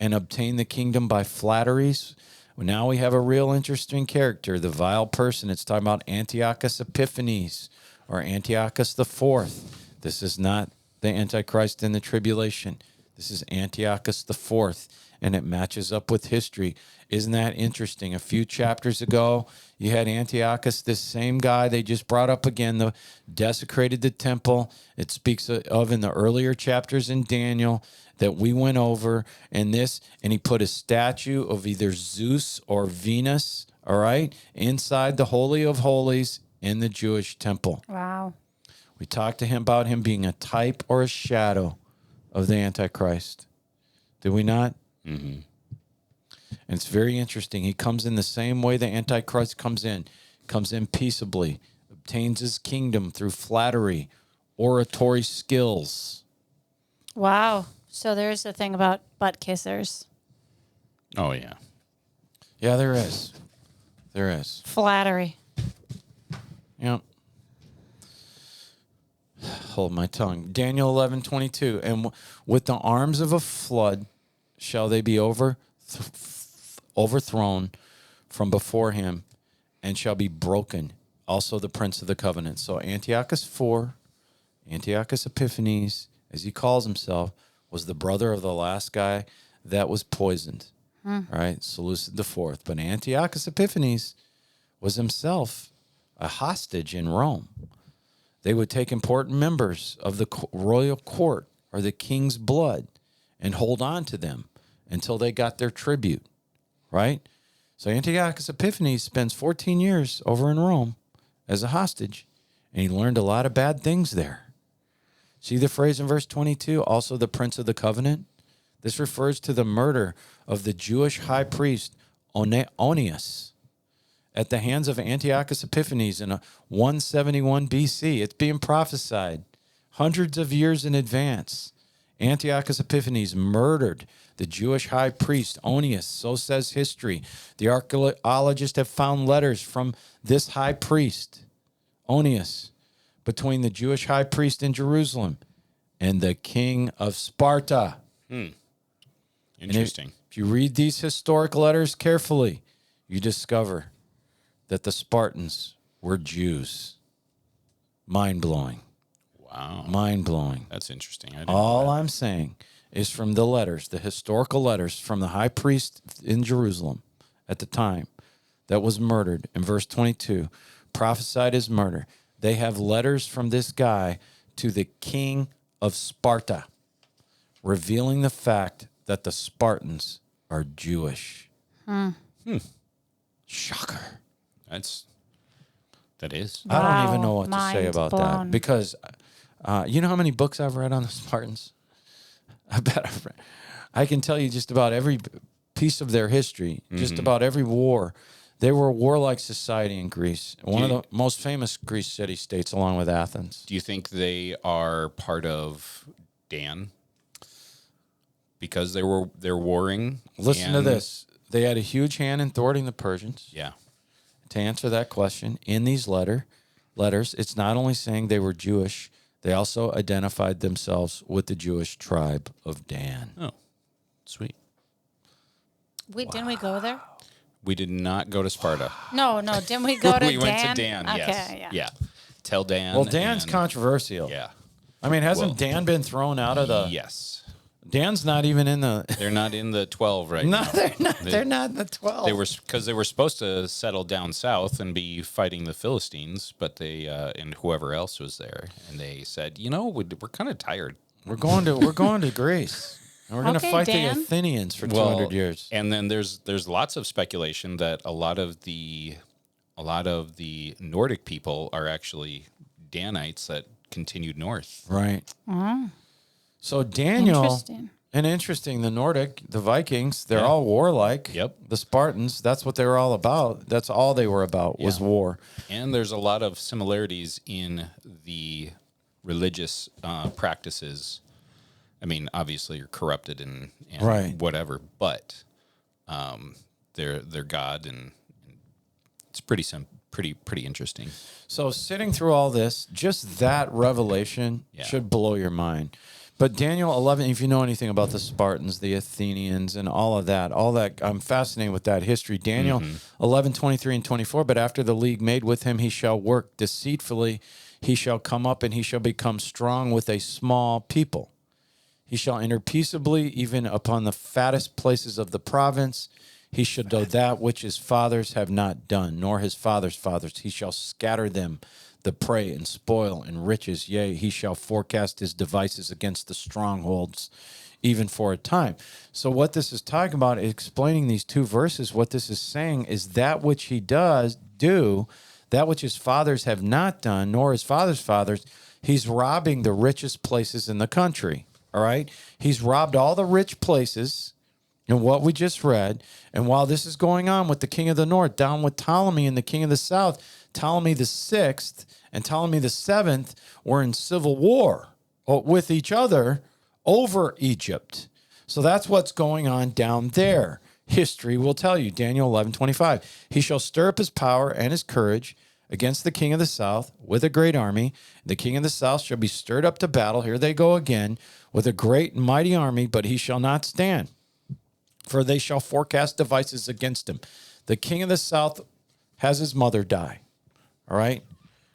A: and obtain the kingdom by flatteries. Well, now we have a real interesting character, the vile person. It's talking about Antiochus Epiphanes or Antiochus IV. This is not the Antichrist in the tribulation. This is Antiochus IV, and it matches up with history. Isn't that interesting? A few chapters ago, you had Antiochus, this same guy they just brought up again, desecrated the temple. It speaks of in the earlier chapters in Daniel that we went over, and he put a statue of either Zeus or Venus, all right, inside the Holy of Holies in the Jewish temple.
B: Wow.
A: We talked to him about him being a type or a shadow of the Antichrist. Did we not?
C: Mm-hmm.
A: And it's very interesting. He comes in the same way the Antichrist comes in peaceably, obtains his kingdom through flattery, oratory skills.
B: Wow. So there's the thing about butt kissers.
C: Oh, yeah.
A: Yeah, there is. There is.
B: Flattery.
A: Yep. Hold my tongue. Daniel 11:22. And with the arms of a flood shall they be overthrown from before him, and shall be broken. Also the prince of the covenant. So Antiochus IV, Antiochus Epiphanes, as he calls himself, was the brother of the last guy that was poisoned. Right? Seleucus IV. But Antiochus Epiphanes was himself a hostage in Rome. They would take important members of the royal court or the king's blood and hold on to them until they got their tribute, right? So Antiochus Epiphanes spends 14 years over in Rome as a hostage, and he learned a lot of bad things there. See the phrase in verse 22, also the prince of the covenant? This refers to the murder of the Jewish high priest Onias at the hands of Antiochus Epiphanes in 171 BC. It's being prophesied hundreds of years in advance. Antiochus Epiphanes murdered the Jewish high priest Onias. So says history. The archaeologists have found letters from this high priest, Onias, between the Jewish high priest in Jerusalem and the king of Sparta.
C: Interesting.
A: If you read these historic letters carefully, you discover that the Spartans were Jews. Mind-blowing.
C: Wow.
A: Mind-blowing.
C: That's interesting. I didn't know
A: All
C: that.
A: I'm saying is from the letters, the historical letters from the high priest in Jerusalem at the time that was murdered in verse 22, prophesied his murder. They have letters from this guy to the king of Sparta, revealing the fact that the Spartans are Jewish. Shocker.
C: That is.
A: I don't even
B: Wow.
A: know what to say
B: Mind
A: about
B: blown.
A: that because you know how many books I've read on the Spartans? I bet I can tell you just about every piece of their history, just about every war. They were a warlike society in Greece, one of the most famous Greece city-states along with Athens.
C: Do you think they are part of Dan? Because they're warring.
A: Listen to
C: and-
A: this. They had a huge hand in thwarting the Persians.
C: Yeah.
A: to answer that question, in these letters, it's not only saying they were Jewish, they also identified themselves with the Jewish tribe of Dan.
C: Oh, sweet.
B: Didn't we go there?
C: We did not go to Sparta.
B: No, didn't we go to Dan?
C: We went to Dan,
B: Okay,
C: yes. Yeah. Tell Dan.
A: Well, Dan's
C: and-
A: controversial.
C: Yeah.
A: I mean, hasn't Dan been thrown out of the...
C: Yes.
A: Dan's not even in the...
C: They're not in the 12 right
A: No,
C: now.
A: they're not. They're not in the 12.
C: They were because they were supposed to settle down south and be fighting the Philistines, but they and whoever else was there, and they said, we're kind of tired.
A: We're going to Greece. And we're going to fight
B: Dan.
A: the Athenians for 200 years.
C: And then there's lots of speculation that a lot of the Nordic people are actually Danites that continued north.
A: Right. So Daniel,
B: Interesting.
A: the Nordic, the Vikings, they're all warlike.
C: Yep.
A: The Spartans, that's what they were all about. That's all they were about was war.
C: And there's a lot of similarities in the religious practices. I mean, obviously you're corrupted and
A: Right.
C: whatever, but they're God, and it's pretty interesting.
A: So sitting through all this, just that revelation should blow your mind. But Daniel 11, if you know anything about the Spartans, the Athenians, and all that, I'm fascinated with that history. Daniel 11, 23 and 24, but after the league made with him, he shall work deceitfully. He shall come up and he shall become strong with a small people. He shall enter peaceably even upon the fattest places of the province. He shall do that which his fathers have not done, nor his fathers' fathers. He shall scatter them, the prey and spoil and riches. Yea, he shall forecast his devices against the strongholds, even for a time. So what this is talking about, explaining these two verses, what this is saying is that which he does do, that which his fathers have not done, nor his fathers' fathers, he's robbing the richest places in the country. All right? He's robbed all the rich places in what we just read. And while this is going on with the king of the north, down with Ptolemy and the king of the south, Ptolemy the sixth and Ptolemy the seventh were in civil war with each other over Egypt. So that's what's going on down there. History will tell you, Daniel 11:25. He shall stir up his power and his courage against the king of the south with a great army. The king of the south shall be stirred up to battle. Here they go again with a great and mighty army, but he shall not stand, for they shall forecast devices against him. The king of the south has his mother die. All right?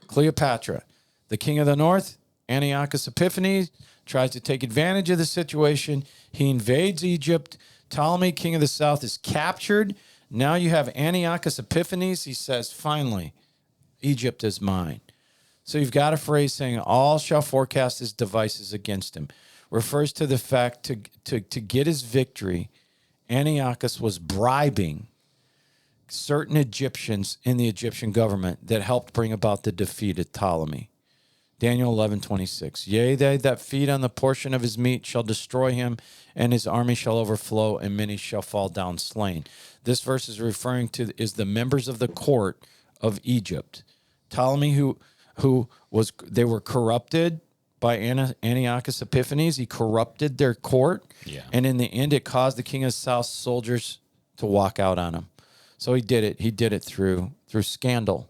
A: Cleopatra. The king of the north, Antiochus Epiphanes, tries to take advantage of the situation. He invades Egypt. Ptolemy, king of the south, is captured. Now you have Antiochus Epiphanes. He says, finally, Egypt is mine. So you've got a phrase saying, all shall forecast his devices against him. Refers to the fact to get his victory, Antiochus was bribing certain Egyptians in the Egyptian government that helped bring about the defeat of Ptolemy. Daniel 11:26. Yea, they that feed on the portion of his meat shall destroy him, and his army shall overflow, and many shall fall down slain. This verse is referring to is the members of the court of Egypt. Ptolemy, they were corrupted by Antiochus Epiphanes. He corrupted their court, and in the end, it caused the king of the south soldiers to walk out on him. So he did it. He did it through scandal.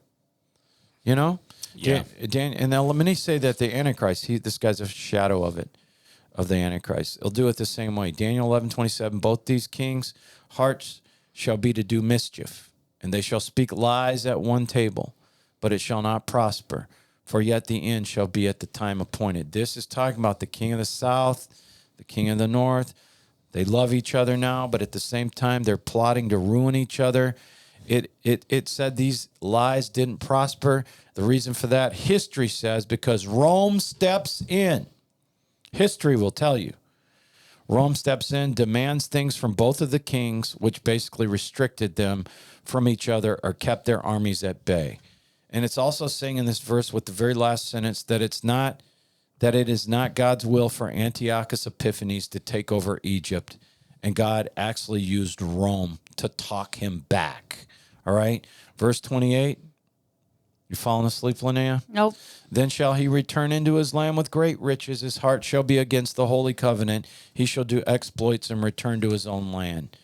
A: You know?
C: Yeah.
A: And now let me say that the Antichrist, this guy's a shadow of the Antichrist. He'll do it the same way. Daniel 11:27, both these kings' hearts shall be to do mischief, and they shall speak lies at one table, but it shall not prosper, for yet the end shall be at the time appointed. This is talking about the king of the south, the king of the north. They love each other now, but at the same time, they're plotting to ruin each other. It said these lies didn't prosper. The reason for that, history says, because Rome steps in. History will tell you. Rome steps in, demands things from both of the kings, which basically restricted them from each other or kept their armies at bay. And it's also saying in this verse with the very last sentence that it is not God's will for Antiochus Epiphanes to take over Egypt. And God actually used Rome to talk him back. All right? Verse 28. You falling asleep, Linnea?
B: Nope.
A: Then shall he return into his land with great riches. His heart shall be against the holy covenant. He shall do exploits and return to his own land.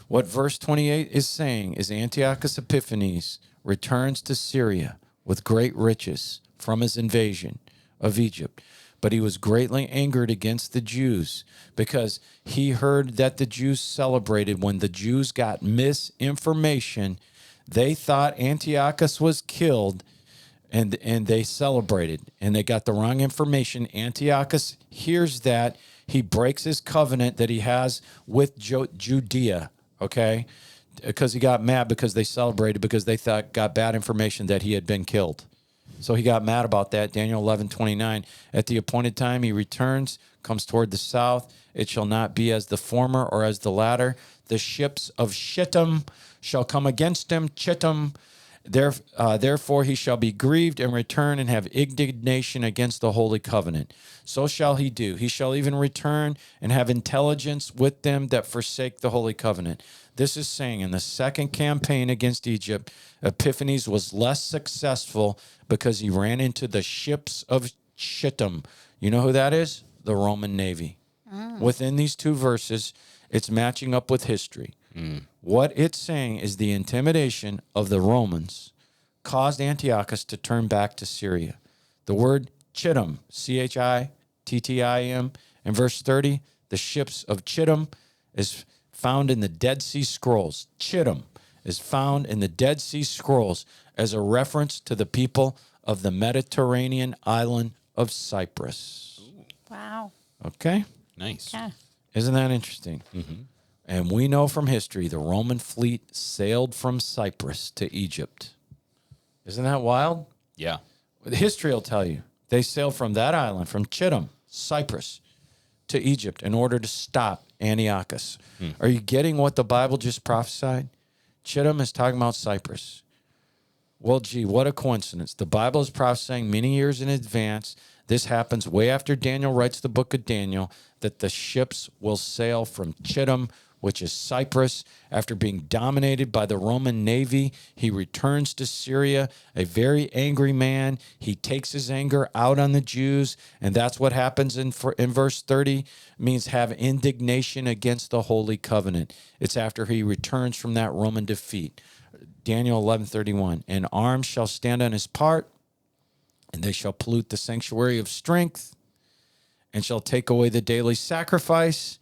A: What verse 28 is saying is Antiochus Epiphanes returns to Syria with great riches from his invasion of Egypt. But he was greatly angered against the Jews because he heard that the Jews celebrated. When the Jews got misinformation, they thought Antiochus was killed, and they celebrated, and they got the wrong information. Antiochus hears that. He breaks his covenant that he has with Judea, okay? Because he got mad because they celebrated, because they got bad information that he had been killed. So he got mad about that. Daniel 11:29. At the appointed time he returns, comes toward the south. It shall not be as the former or as the latter. The ships of Shittim shall come against him. Chittim. Therefore he shall be grieved and return and have indignation against the holy covenant. So shall he do. He shall even return and have intelligence with them that forsake the holy covenant. This is saying in the second campaign against Egypt, Epiphanes was less successful because he ran into the ships of Shittim. You know who that is? The Roman Navy. Within these two verses, it's matching up with history. What it's saying is the intimidation of the Romans caused Antiochus to turn back to Syria. The word Chittim, Chittim, in verse 30, the ships of Chittim is found in the Dead Sea Scrolls. Chittim is found in the Dead Sea Scrolls as a reference to the people of the Mediterranean island of Cyprus.
B: Wow.
A: Okay?
C: Nice.
B: Yeah.
A: Isn't that interesting? Mm-hmm. And we know from history the Roman fleet sailed from Cyprus to Egypt. Isn't that wild?
C: Yeah.
A: History will tell you. They sailed from that island, from Chittim, Cyprus, to Egypt in order to stop Antiochus. Are you getting what the Bible just prophesied? Chittim is talking about Cyprus. Well, gee, what a coincidence. The Bible is prophesying many years in advance. This happens way after Daniel writes the book of Daniel, that the ships will sail from Chittim, which is Cyprus. After being dominated by the Roman Navy, he returns to Syria, a very angry man. He takes his anger out on the Jews, and that's what happens in verse 30, means have indignation against the Holy Covenant. It's after he returns from that Roman defeat. Daniel 11:31, and arms shall stand on his part, and they shall pollute the sanctuary of strength, and shall take away the daily sacrifice,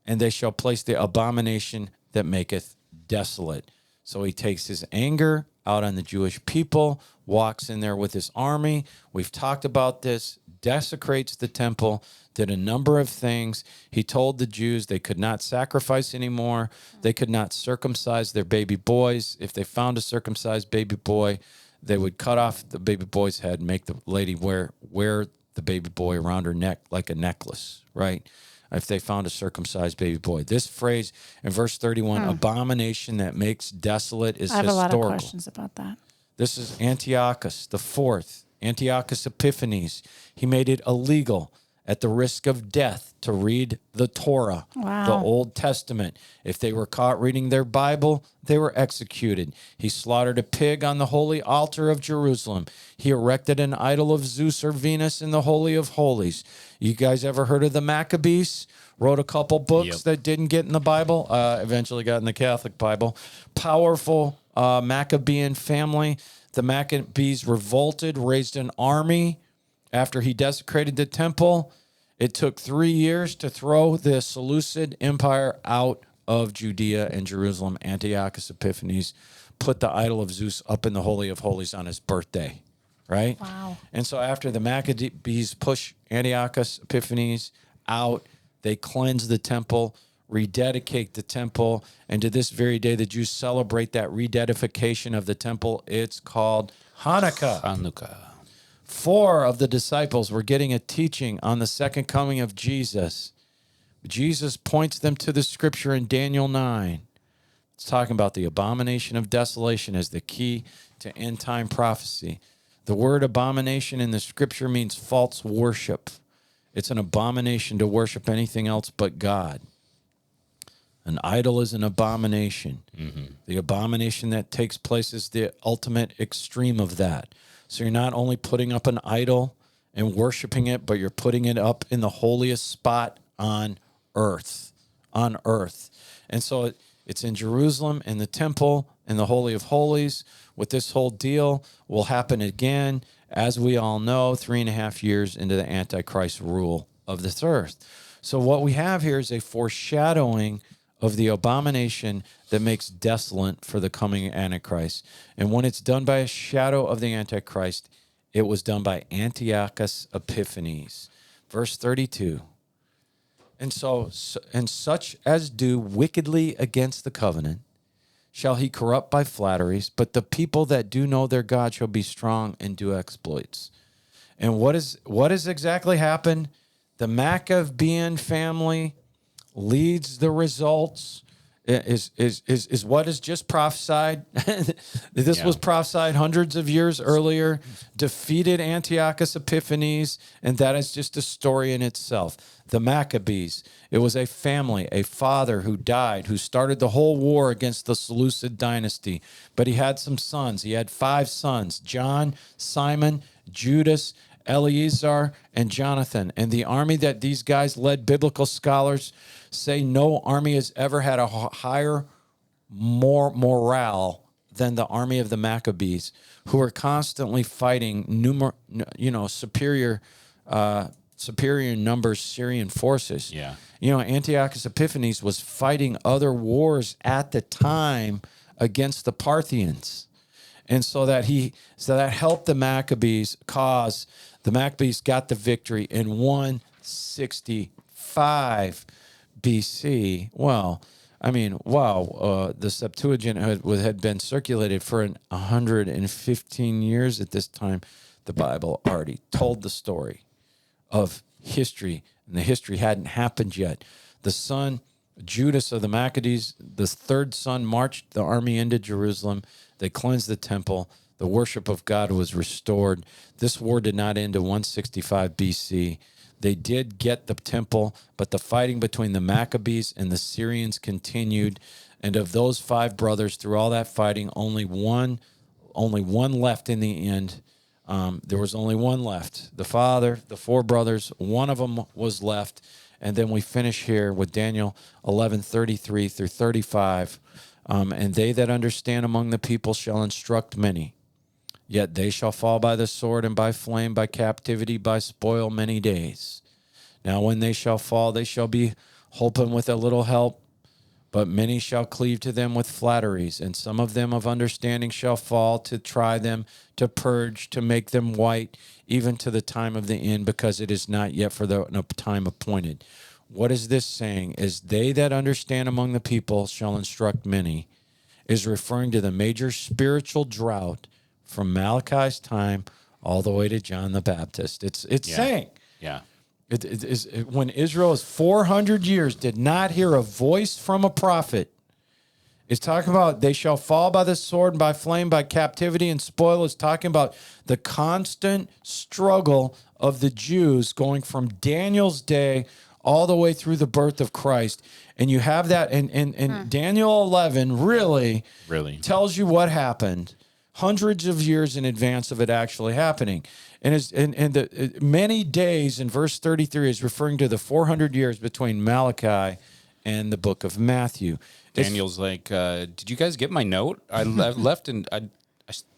A: and they shall place the abomination that maketh desolate. So he takes his anger out on the Jewish people, walks in there with his army. We've talked about this, desecrates the temple, did a number of things. He told the Jews they could not sacrifice anymore. They could not circumcise their baby boys. If they found a circumcised baby boy, they would cut off the baby boy's head and make the lady wear the baby boy around her neck like a necklace, right? If they found a circumcised baby boy. This phrase in verse 31, abomination that makes desolate, is historical.
B: I have a lot of questions about that.
A: This is Antiochus the fourth, Antiochus Epiphanes. He made it illegal at the risk of death to read the Torah, the Old Testament. If they were caught reading their Bible, they were executed. He slaughtered a pig on the holy altar of Jerusalem. He erected an idol of Zeus or Venus in the Holy of Holies. You guys ever heard of the Maccabees? Wrote a couple books that didn't get in the Bible, eventually got in the Catholic Bible. Powerful Maccabean family. The Maccabees revolted, raised an army after he desecrated the temple. It took 3 years to throw the Seleucid Empire out of Judea and Jerusalem. Antiochus Epiphanes put the idol of Zeus up in the Holy of Holies on his birthday, right?
B: Wow.
A: And so after the Maccabees push Antiochus Epiphanes out, they cleanse the temple, rededicate the temple, and to this very day, the Jews celebrate that rededication of the temple. It's called Hanukkah. 4 of the disciples were getting a teaching on the second coming of Jesus. Jesus points them to the scripture in Daniel 9. It's talking about the abomination of desolation as the key to end time prophecy. The word abomination in the scripture means false worship. It's an abomination to worship anything else but God. An idol is an abomination. The abomination that takes place is the ultimate extreme of that. So you're not only putting up an idol and worshiping it, but you're putting it up in the holiest spot on earth. And so it's in Jerusalem, in the temple, in the Holy of Holies with this whole deal will happen again, as we all know, 3.5 years into the Antichrist rule of this earth. So what we have here is a foreshadowing of the abomination that makes desolate for the coming Antichrist. And when it's done by a shadow of the Antichrist, it was done by Antiochus Epiphanes. Verse 32. And such as do wickedly against the covenant shall he corrupt by flatteries, but the people that do know their God shall be strong and do exploits. And what has exactly happened? The Maccabean family leads the results. Is what is just prophesied. This was prophesied hundreds of years earlier, defeated Antiochus Epiphanes, and that is just a story in itself. The Maccabees, it was a family, a father who died, who started the whole war against the Seleucid dynasty, but he had some sons. He had 5 sons, John, Simon, Judas, Eleazar, and Jonathan. And the army that these guys led, biblical scholars say no army has ever had a higher morale than the army of the Maccabees, who are constantly fighting superior numbers Syrian forces.
C: Yeah.
A: Antiochus Epiphanes was fighting other wars at the time against the Parthians. And so that helped the Maccabees cause. The Maccabees got the victory in 165 BC. Well, the Septuagint had been circulated for 115 years at this time. The Bible already told the story of history, and the history hadn't happened yet. The son, Judas of the Maccabees, the 3rd son, marched the army into Jerusalem. They cleansed the temple. The worship of God was restored. This war did not end in 165 BC. They did get the temple, but the fighting between the Maccabees and the Syrians continued. And of those 5 brothers, through all that fighting, only one left in the end. There was only one left. The father, the 4 brothers, one of them was left. And then we finish here with Daniel 11:33 through 35. And they that understand among the people shall instruct many. Yet they shall fall by the sword and by flame, by captivity, by spoil many days. Now when they shall fall, they shall be holpen with a little help, but many shall cleave to them with flatteries, and some of them of understanding shall fall, to try them, to purge, to make them white, even to the time of the end, because it is not yet for the time appointed. What is this saying? Is they that understand among the people shall instruct many, is referring to the major spiritual drought from Malachi's time all the way to John the Baptist. It's saying, it is when Israel is 400 years did not hear a voice from a prophet. It's talking about they shall fall by the sword and by flame, by captivity and spoil. It's talking about the constant struggle of the Jews going from Daniel's day all the way through the birth of Christ. And you have that in Daniel 11 really tells you what happened hundreds of years in advance of it actually happening. And the many days in verse 33 is referring to the 400 years between Malachi and the book of Matthew.
C: Daniel's like, did you guys get my note? I left and I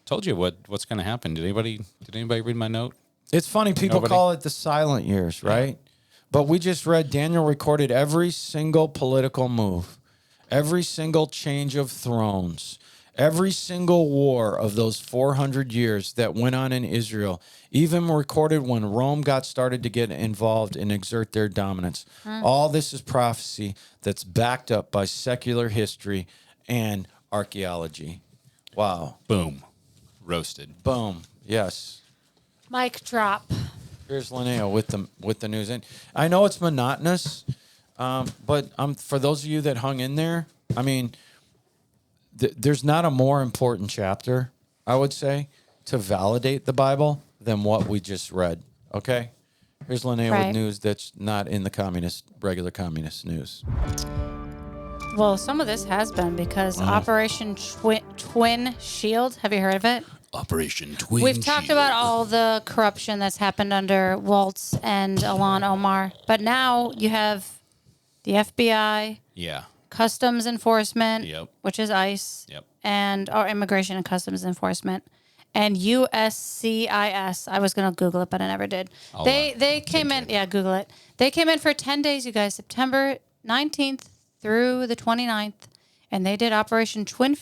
C: told you what's going to happen. Did anybody read my note?
A: It's funny. People call it the silent years, right? Yeah. But we just read Daniel recorded every single political move, every single change of thrones, every single war of those 400 years that went on in Israel, even recorded when Rome got started to get involved and exert their dominance. All this is prophecy that's backed up by secular history and archaeology. Wow.
C: Boom. Roasted.
A: Boom. Yes.
B: Mic drop.
A: Here's Linnea with the news. And I know it's monotonous, but for those of you that hung in there, I mean, there's not a more important chapter, I would say, to validate the Bible than what we just read. Okay? Here's Linnea with news that's not in the regular communist news.
B: Well, some of this has been because Operation Twin Shield. Have you heard of it?
C: Operation Twin
B: We've talked about all the corruption that's happened under Waltz and Ilhan Omar, but now you have the FBI.
C: Yeah.
B: customs enforcement,
C: Yep.
B: which is ICE,
C: Yep.
B: and or immigration and customs enforcement, and USCIS. I was gonna Google it, but I never did. They came in. Yeah, Google it. They came in for 10 days, you guys, September 19th through the 29th, and they did Operation Twin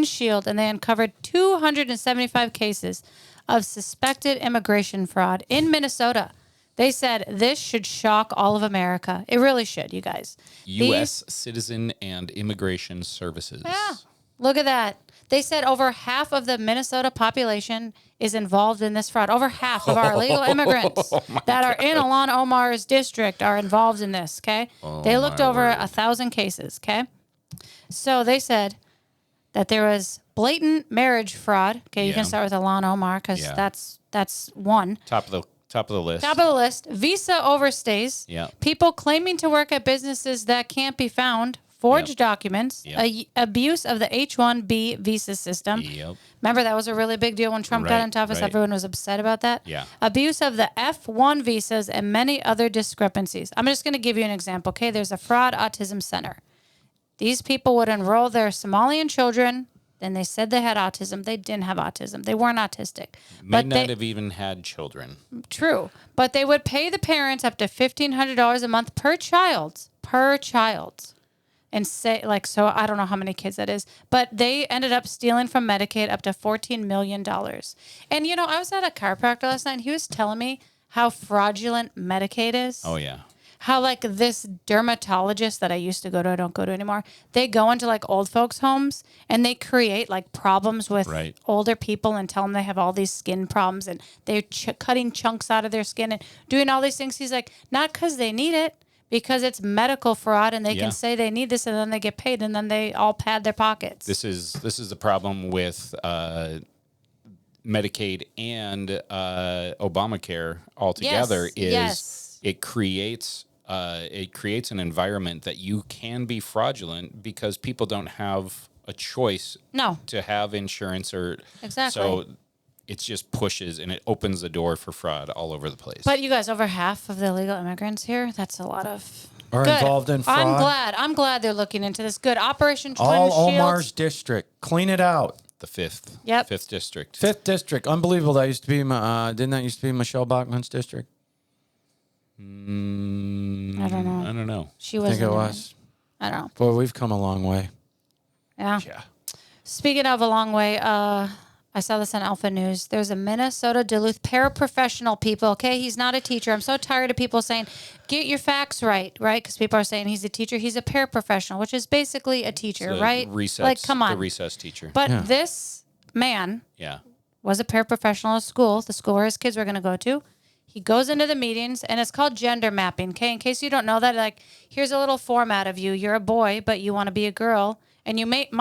B: Shield, and they uncovered 275 cases of suspected immigration fraud in Minnesota. They said this should shock all of America. It really should, you guys.
C: U.S. Citizen and Immigration Services.
B: Yeah, look at that. They said over half of the Minnesota population is involved in this fraud. Over half of our illegal immigrants that are in Ilhan Omar's district are involved in this, okay? They looked over 1,000 cases, okay? So they said that there was blatant marriage fraud. Okay, you can start with Ilhan Omar because that's one.
C: Top of the list.
B: Top of the list. Visa overstays.
C: Yeah.
B: People claiming to work at businesses that can't be found. Forged documents. Abuse of the H-1B visa system.
C: Yep.
B: Remember, that was a really big deal when Trump got into office. Everyone was upset about that.
C: Yeah.
B: Abuse of the F-1 visas and many other discrepancies. I'm just going to give you an example, okay? There's a fraud autism center. These people would enroll their Somalian children. Then they said they had autism. They didn't have autism. They weren't autistic.
C: May not have even had children.
B: True. But they would pay the parents up to $1,500 a month per child. And say, like, so I don't know how many kids that is, but they ended up stealing from Medicaid up to $14 million. And, you know, I was at a chiropractor last night, and he was telling me how fraudulent Medicaid is.
C: Oh, yeah.
B: How, like, this dermatologist that I used to go to, I don't go to anymore, they go into, like, old folks' homes, and they create, like, problems with older people and tell them they have all these skin problems, and they're cutting chunks out of their skin and doing all these things. He's like, not because they need it, because it's medical fraud, and they can say they need this, and then they get paid, and then they all pad their pockets.
C: This is the problem with Medicaid and Obamacare altogether. It creates an environment that you can be fraudulent because people don't have a choice to have insurance or so. It just pushes and it opens the door for fraud all over the place.
B: But you guys, over half of the illegal immigrants here, that's a lot of...
A: Are involved in fraud.
B: I'm glad they're looking into this. Good. Operation Twin
A: All
B: Shield.
A: Omar's district. Clean it out.
C: The fifth.
B: Yep.
C: Fifth district.
A: Fifth district. Unbelievable. That used to be didn't that used to be Michelle Bachmann's district?
B: I don't know. She was.
A: I think it was.
B: I don't know.
A: Boy, we've come a long way.
B: Yeah. Speaking of a long way, I saw this on Alpha News. There's a Minnesota Duluth paraprofessional, people. Okay, he's not a teacher. I'm so tired of people saying, get your facts right? Because people are saying he's a teacher. He's a paraprofessional, which is basically a teacher, right?
C: Recess,
B: come on.
C: The recess teacher.
B: But this man was a paraprofessional at school, the school where his kids were going to go to. He goes into the meetings, and it's called gender mapping. Okay, in case you don't know that, like, here's a little format of you. You're a boy, but you want to be a girl. And you might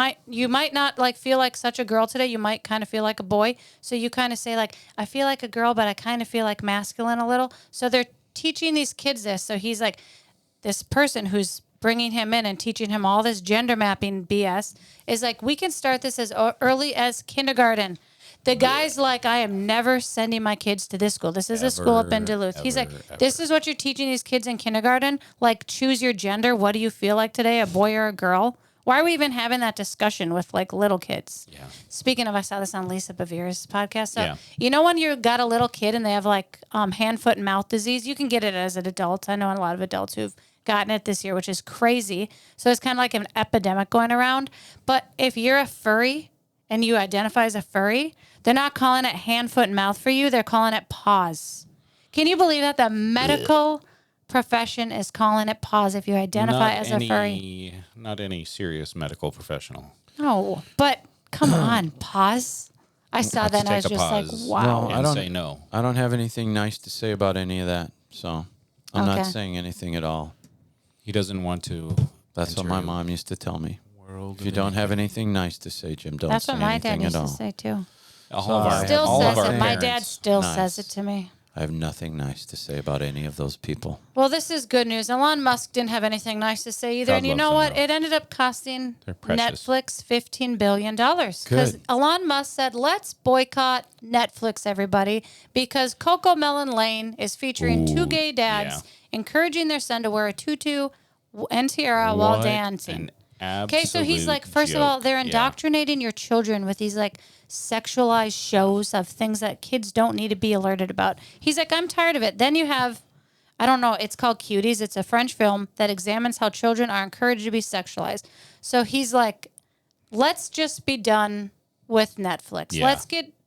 B: not like feel like such a girl today. You might kind of feel like a boy. So you kind of say like, I feel like a girl, but I kind of feel like masculine a little. So they're teaching these kids this. So he's like, this person who's bringing him in and teaching him all this gender mapping BS is like, we can start this as early as kindergarten. The guy's like, I am never sending my kids to this school. This is a school up in Duluth. He's like, this is what you're teaching these kids in kindergarten? Like, choose your gender. What do you feel like today, a boy or a girl? Why are we even having that discussion with, like, little kids? Yeah. Speaking of, I saw this on Lisa Bevera's podcast. So, you know when you got a little kid and they have, like, hand, foot, and mouth disease? You can get it as an adult. I know a lot of adults who've gotten it this year, which is crazy. So it's kind of like an epidemic going around. But if you're a furry and you identify as a furry, they're not calling it hand, foot, and mouth for you. They're calling it paws. Can you believe that? The medical profession is calling it paws if you identify as a furry.
C: Not any serious medical professional.
B: No, but come on, paws. I saw that and I was just like, wow.
C: I don't say no.
A: I don't have anything nice to say about any of that, so I'm not saying anything at all.
C: He doesn't want to.
A: That's what my mom used to tell me. If you don't have anything nice to say, Jim, don't say anything at all.
B: That's what my dad used to say too.
C: Still
B: says it. My dad still says it to me.
A: I have nothing nice to say about any of those people.
B: Well, this is good news. Elon Musk didn't have anything nice to say either. And you know what? It ended up costing Netflix $15 billion. Because Elon Musk said, let's boycott Netflix, everybody. Because Coco Melon Lane is featuring two gay dads encouraging their son to wear a tutu and tiara while dancing. Okay, so he's like, first of all, they're indoctrinating your children with these like sexualized shows of things that kids don't need to be alerted about. He's like, I'm tired of it. Then you have, I don't know, it's called Cuties. It's a French film that examines how children are encouraged to be sexualized. So he's like, let's just be done with Netflix.
C: Yeah.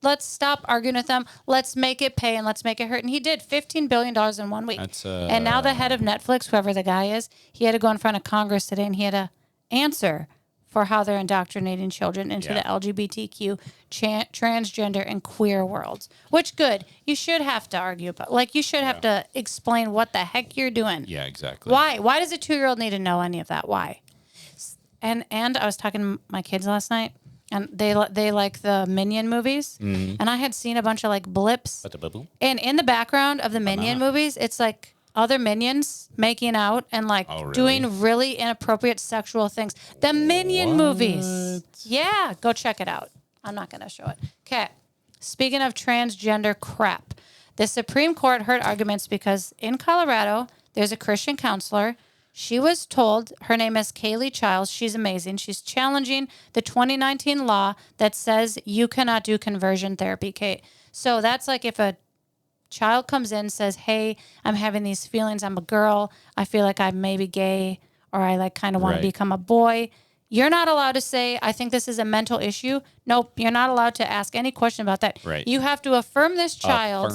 B: Let's stop arguing with them. Let's make it pay and let's make it hurt. And he did $15 billion in 1 week. And now the head of Netflix, whoever the guy is, he had to go in front of Congress today and he had to answer for how they're indoctrinating children into the LGBTQ, transgender, and queer worlds. Which, good. You should have to argue about. Like, you should have to explain what the heck you're doing.
C: Yeah, exactly.
B: Why? Why does a 2-year-old need to know any of that? Why? And I was talking to my kids last night, and they like the Minion movies, and I had seen a bunch of like blips, and in the background of the Minion movies, it's like other minions making out and like doing really inappropriate sexual things. The Minion movies, yeah, go check it out. I'm not gonna show it. Okay, speaking of transgender crap, the Supreme Court heard arguments because in Colorado there's a Christian counselor. She was told, her name is Kaylee Childs. She's amazing. She's challenging the 2019 law that says you cannot do conversion therapy, Kate. So that's like if a child comes in and says, hey, I'm having these feelings. I'm a girl. I feel like I may be gay or I like kind of want to become a boy. You're not allowed to say, I think this is a mental issue. Nope, you're not allowed to ask any question about that.
C: Right.
B: You have to affirm this child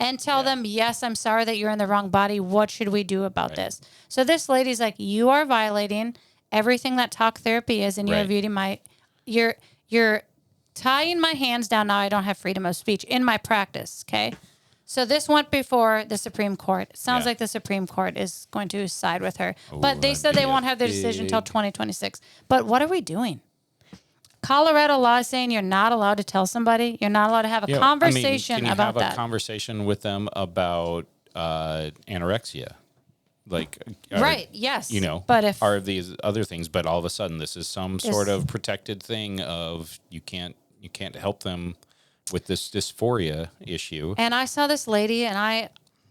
B: and tell them, yes, I'm sorry that you're in the wrong body. What should we do about this? So this lady's like, you are violating everything that talk therapy is, and you're viewing you're tying my hands down now. I don't have freedom of speech in my practice, okay? So this went before the Supreme Court. It sounds like the Supreme Court is going to side with her. But they said they won't have their decision until 2026. But what are we doing? Colorado law is saying you're not allowed to tell somebody. You're not allowed to have a conversation about that.
C: Can you have a conversation with them about anorexia? Like,
B: yes.
C: You know,
B: but if
C: are these other things, but all of a sudden this is some sort of protected thing of you can't help them with this dysphoria issue.
B: And I saw this lady, and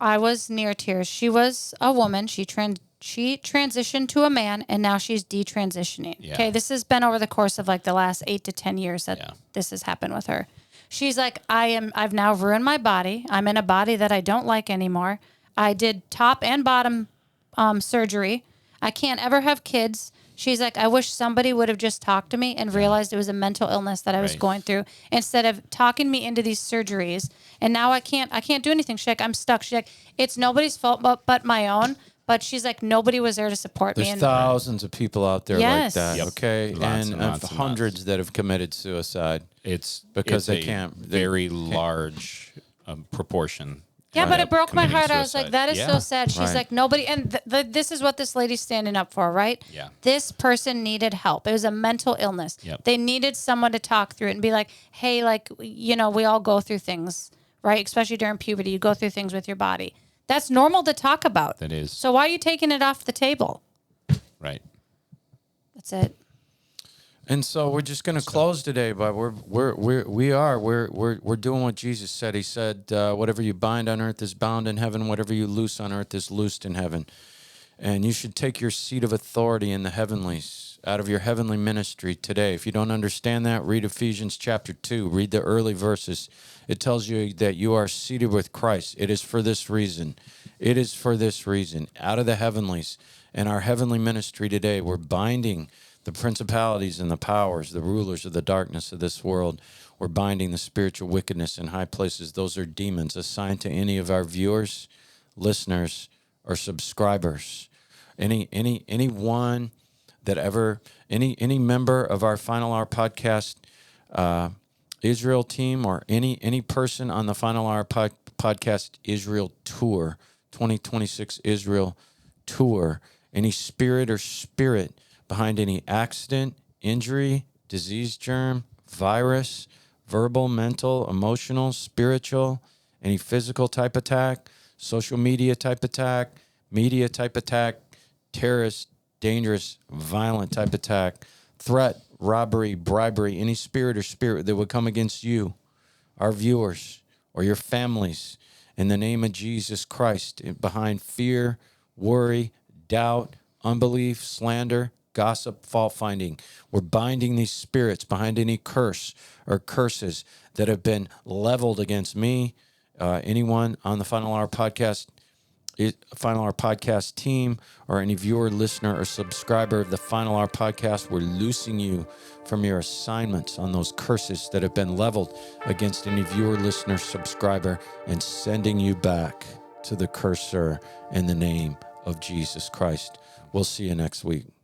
B: I was near tears. She was a woman. She transitioned to a man, and now she's detransitioning. Yeah. Okay, this has been over the course of like the last 8 to 10 years that this has happened with her. She's like, I've now ruined my body. I'm in a body that I don't like anymore. I did top and bottom surgery. I can't ever have kids. She's like, I wish somebody would have just talked to me and realized it was a mental illness that I was going through instead of talking me into these surgeries. And now I can't do anything. She's like, I'm stuck. She's like, it's nobody's fault but my own. But she's like, nobody was there to support me.
A: There's thousands of people out there like that,
C: okay?
A: And hundreds that have committed suicide.
C: It's
A: because they can't.
C: Very large proportion.
B: Yeah, but it broke my heart. I was like, that is so sad. She's like, nobody, and this is what this lady's standing up for, right?
C: Yeah.
B: This person needed help. It was a mental illness.
C: Yep.
B: They needed someone to talk through it and be like, hey, like, you know, we all go through things, right? Especially during puberty, you go through things with your body. That's normal to talk about.
C: That is.
B: So why are you taking it off the table?
C: Right.
B: That's it.
A: And so we're just going to close today, but we're doing what Jesus said. He said, "Whatever you bind on earth is bound in heaven. Whatever you loose on earth is loosed in heaven." And you should take your seat of authority in the heavenlies out of your heavenly ministry today. If you don't understand that, read Ephesians chapter 2. Read the early verses. It tells you that you are seated with Christ. It is for this reason. It is for this reason. Out of the heavenlies. In our heavenly ministry today, we're binding the principalities and the powers, the rulers of the darkness of this world. We're binding the spiritual wickedness in high places. Those are demons assigned to any of our viewers, listeners, or subscribers. Anyone that ever, any member of our Final Hour podcast Israel team, or any person on the Final Hour podcast Israel tour, 2026 Israel tour, any spirit behind any accident, injury, disease germ, virus, verbal, mental, emotional, spiritual, any physical type attack, social media type attack, media type attack, terrorist, dangerous, violent type attack, threat, robbery, bribery, any spirit that would come against you, our viewers, or your families, in the name of Jesus Christ, behind fear, worry, doubt, unbelief, slander, gossip, fault finding. We're binding these spirits behind any curse or curses that have been leveled against me, anyone on the Final Hour podcast team, or any viewer, listener, or subscriber of the Final Hour podcast. We're loosing you from your assignments on those curses that have been leveled against any viewer, listener, subscriber, and sending you back to the cursor in the name of Jesus Christ. We'll see you next week.